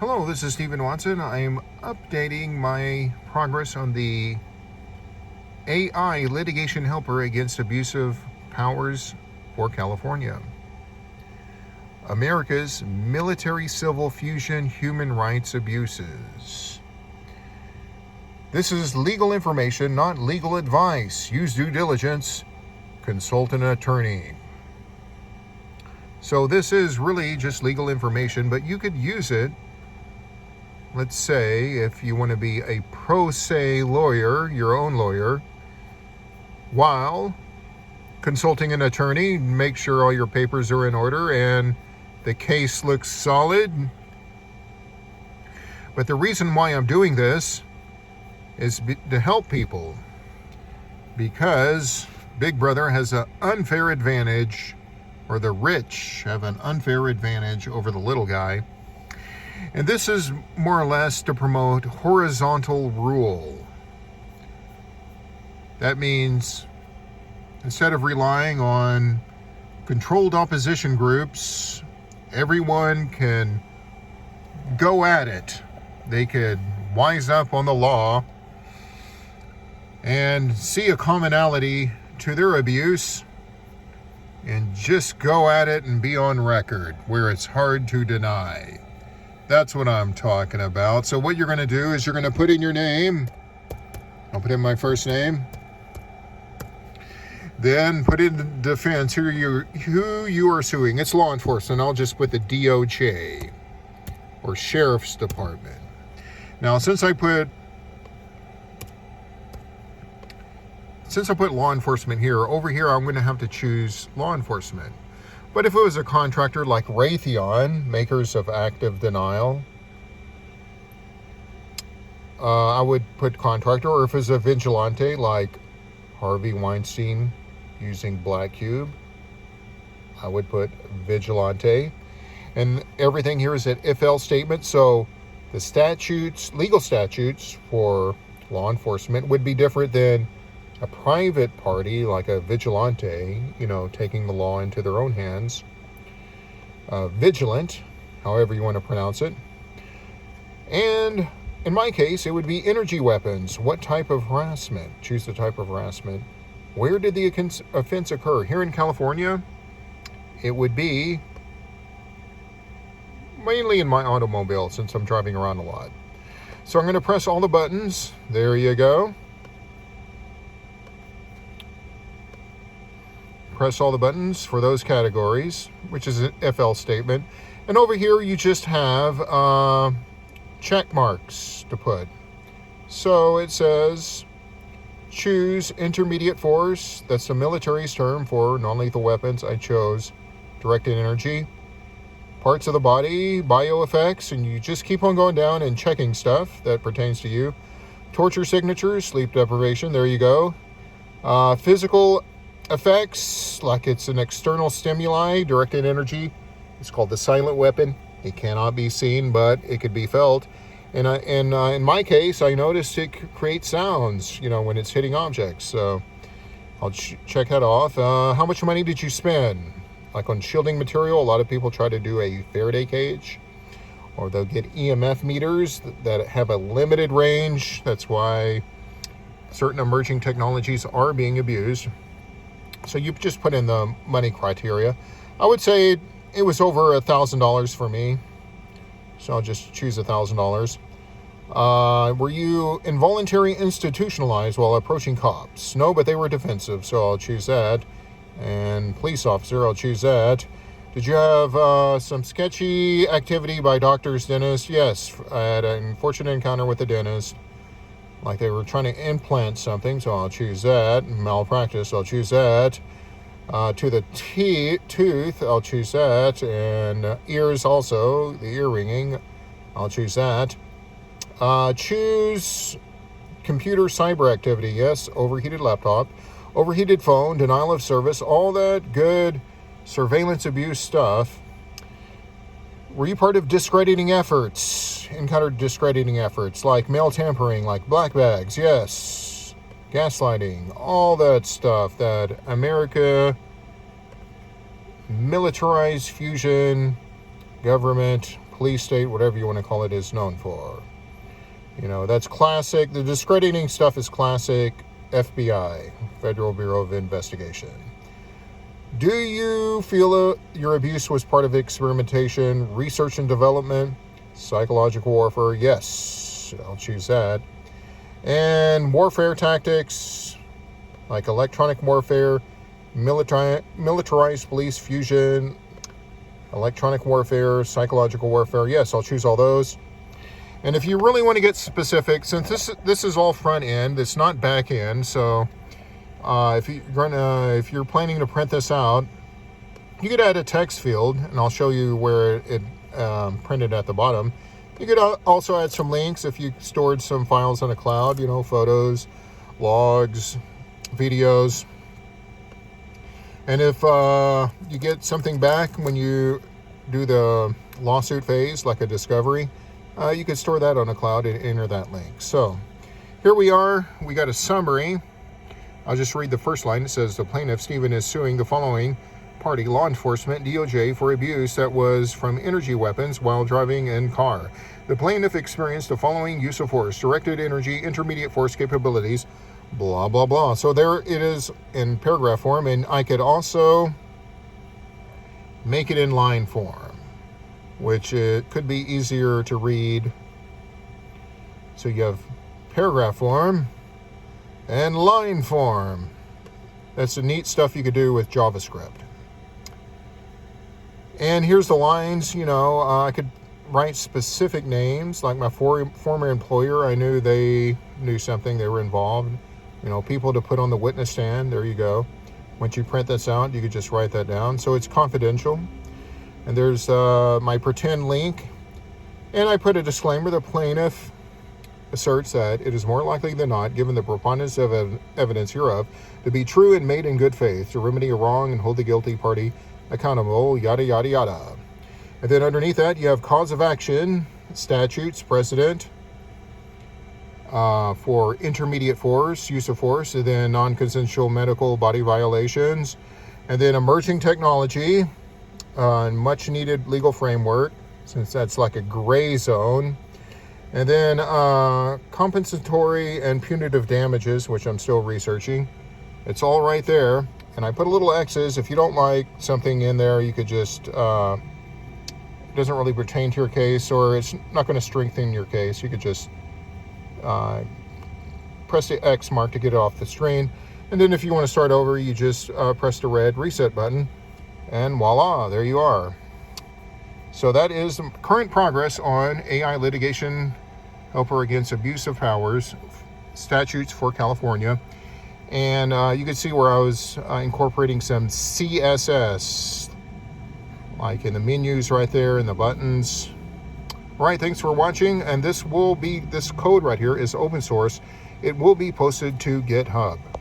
Hello, this is Stephen Watson. I'm updating my progress on the AI litigation helper against abusive powers for California. America's military-civil fusion human rights abuses. This is legal information, not legal advice. Use due diligence. Consult an attorney. So this is really just legal information, but you could use it. Let's say if you want to be a pro se lawyer, your own lawyer, while consulting an attorney, make sure all your papers are in order and the case looks solid. But the reason why I'm doing this is to help people, because Big Brother has an unfair advantage, or the rich have an unfair advantage over the little guy. And this is more or less to promote horizontal rule. That means instead of relying on controlled opposition groups, everyone can go at it. They could wise up on the law and see a commonality to their abuse and just go at it and be on record where it's hard to deny. That's what I'm talking about. So what you're going to do is you're going to put in your name. I'll put in my first name. Then put in the defense who you are suing. It's law enforcement. I'll just put the DOJ or Sheriff's Department. Now, since I put law enforcement here, over here I'm going to have to choose law enforcement. But if it was a contractor like Raytheon, makers of active denial, I would put contractor. Or if it's a vigilante like Harvey Weinstein using Black Cube, I would put vigilante. And everything here is an if-else statement. So the statutes, legal statutes for law enforcement would be different than a private party like a vigilante, taking the law into their own hands. Vigilant, however you want to pronounce it. And in my case, it would be energy weapons. What type of harassment? Choose the type of harassment. Where did the offense occur? Here in California, it would be mainly in my automobile since I'm driving around a lot. So I'm going to press all the buttons. There you go. Press all the buttons for those categories, which is an FL statement. And over here, you just have check marks to put. So it says, choose intermediate force. That's the military's term for non-lethal weapons. I chose directed energy. Parts of the body, bioeffects, and you just keep on going down and checking stuff that pertains to you. Torture signatures, sleep deprivation, there you go. Physical effects, like it's an external stimuli, directed energy. It's called the silent weapon. It cannot be seen, but it could be felt. And in my case, I noticed it creates sounds, when it's hitting objects. So I'll check that off. How much money did you spend? Like on shielding material, a lot of people try to do a Faraday cage, or they'll get EMF meters that have a limited range. That's why certain emerging technologies are being abused. So you just put in the money criteria. I would say it was over $1,000 for me. So I'll just choose $1,000. Were you involuntary institutionalized while approaching cops? No, but they were defensive, so I'll choose that. And police officer, I'll choose that. Did you have some sketchy activity by doctor's dentist? Yes, I had an unfortunate encounter with the dentist. Like they were trying to implant something, so I'll choose that. Malpractice, I'll choose that. To the tooth, I'll choose that. And ears also, the ear ringing, I'll choose that. Choose computer cyber activity, yes. Overheated laptop, overheated phone, denial of service, all that good surveillance abuse stuff. Were you part of discrediting efforts? Encountered discrediting efforts like mail tampering, like black bags, yes. Gaslighting, all that stuff that America, militarized fusion, government, police state, whatever you want to call it, is known for. You know, that's classic. The discrediting stuff is classic FBI, Federal Bureau of Investigation. Do you feel your abuse was part of experimentation, research and development, psychological warfare? Yes, I'll choose that. And warfare tactics, like electronic warfare, militarized police fusion, electronic warfare, psychological warfare. Yes, I'll choose all those. And if you really want to get specific, since this is all front end, it's not back end, so if you're planning to print this out, you could add a text field, and I'll show you where it printed at the bottom. You could also add some links if you stored some files on a cloud, you know, photos, logs, videos. And if you get something back when you do the lawsuit phase, like a discovery, you could store that on a cloud and enter that link. So here we are. We got a summary. I'll just read the first line. It says, the plaintiff, Stephen, is suing the following party: law enforcement, DOJ, for abuse that was from energy weapons while driving in car. The plaintiff experienced the following use of force: directed energy, intermediate force capabilities, blah, blah, blah. So there it is in paragraph form, and I could also make it in line form, which it could be easier to read. So you have paragraph form and line form. That's the neat stuff you could do with JavaScript. And here's the lines. You know, I could write specific names, like my former employer. I knew they knew something, they were involved. You know, people to put on the witness stand. There you go. Once you print this out, you could just write that down. So it's confidential. And there's my pretend link. And I put a disclaimer: the plaintiff asserts that it is more likely than not, given the preponderance of evidence hereof, to be true and made in good faith, to remedy a wrong and hold the guilty party accountable, yada, yada, yada. And then underneath that, you have cause of action, statutes, precedent for intermediate force, use of force, and then non-consensual medical body violations, and then emerging technology, and much needed legal framework, since that's like a gray zone. And then compensatory and punitive damages, which I'm still researching. It's all right there. And I put a little X's. If you don't like something in there, you could just, it doesn't really pertain to your case, or it's not going to strengthen your case. You could just press the X mark to get it off the screen. And then if you want to start over, you just press the red reset button. And voila, there you are. So that is the current progress on AI litigation helper against abusive powers, statutes for California. And you can see where I was incorporating some CSS, like in the menus right there, in the buttons. All right, thanks for watching. And this code right here is open source. It will be posted to GitHub.